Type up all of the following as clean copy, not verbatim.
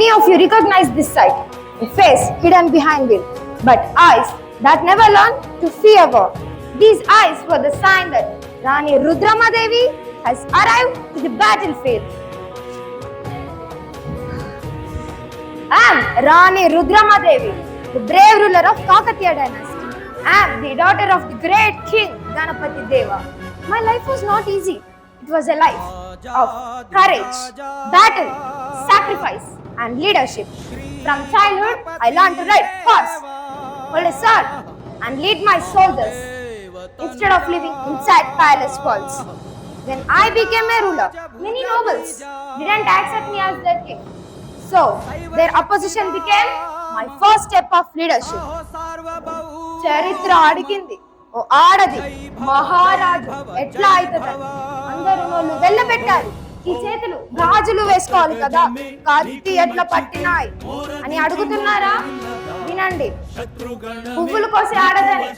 Many of you recognize this sight, a face hidden behind wheel, but eyes that never learn to fear war. These eyes were the sign that Rani Rudramadevi has arrived to the battlefield. I am Rani Rudramadevi, the brave ruler of Kakatiya dynasty. I am the daughter of the great king Ganapati Deva. My life was not easy. It was a life of courage, battle, sacrifice and leadership. From childhood, I learned to ride horse, hold a sword and lead my soldiers instead of living inside palace walls. When I became a ruler, many nobles didn't accept me as their king. So, their opposition became my first step of leadership. చరిత్ర అడిగింది ఓ ఆడది మహారాజు ఎట్లా అవుతుందని అందరూ నోళ్ళు వెళ్ళబెట్టారు. ఈ చేతులు గాజులు వేసుకోవాలి కదా, కత్తి ఎట్లా పట్టినాయి అని అడుగుతున్నారా? వినండి, పువ్వులు కోసి ఆడదని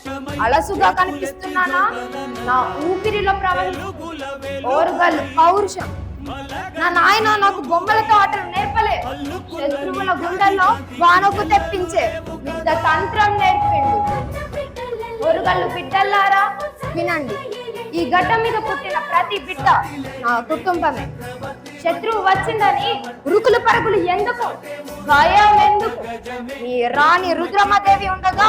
అలసుగా కనిపిస్తున్నానా? నా ఊపిరిలో ప్రవహించు ఓరుగల్లు పౌరుషం. నా నాయన నాకు బొమ్మలతో ఆటలు నేర్పలే, శత్రువుల గుండెల్లో వానకు తెప్పించే యుద్ధ తంత్రం నేర్పిండు. ఓరుగల్లు బిడ్డల్లారా వినండి, ఈ గడ్డ మీద పుట్టిన ప్రతి బిడ్డ నా కుటుంబమే. శత్రువు వచ్చిందని ఉరుకులు పరుగులు ఎందుకు, భయం ఎందుకు? ఈ రాణి రుద్రమదేవి ఉండగా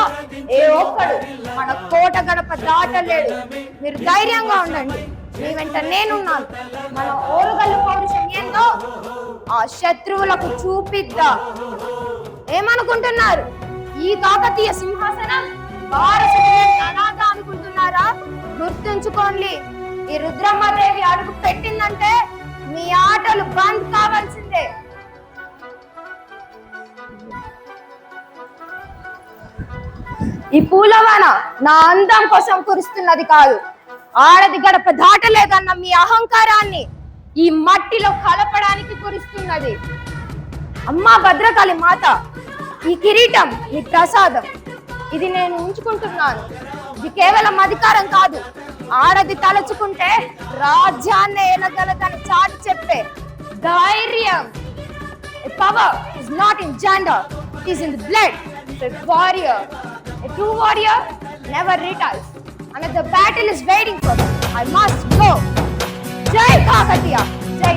ఏ ఒక్కడు మన కోట గడప దాటలేడు. మీరు ధైర్యంగా ఉండండి, మీ వెంట నేనున్నాను. మన ఓరుగల్లు పౌరుషం ఏందో ఆ శత్రువులకు చూపిద్దా. ఏమనుకుంటున్నారు? ఈ కాకతీయ సింహాసనం వారసుగా అనుకుంటున్నారా? గుర్తుంచుకోండి, ఈ రుద్రమ్మదేవి అడుగు పెట్టిందంటే మీ ఆటలు బంద్ కావాల్సిందే. ఈ పూలవాన నా అందం కోసం కురుస్తున్నది కాదు, ఆడది గడప దాటలేదన్న మీ అహంకారాన్ని ఈ మట్టిలో కలపడానికి కురుస్తున్నది. అమ్మా భద్రకాళి మాత, ఈ కిరీటం మీ ప్రసాదం. ఇది నేను ఉంచుకుంటున్నాను. ఇది కేవలం అధికారం కాదు, ఆడది తలచుకుంటే రాజ్యాన్ని ఏలగలదని చాటి చెప్పే ధైర్యం. Power is not in gender, it is in the blood of a warrior. A true warrior never retires. Another battle is waiting for me. I must go. Jai Kakatiya, Jai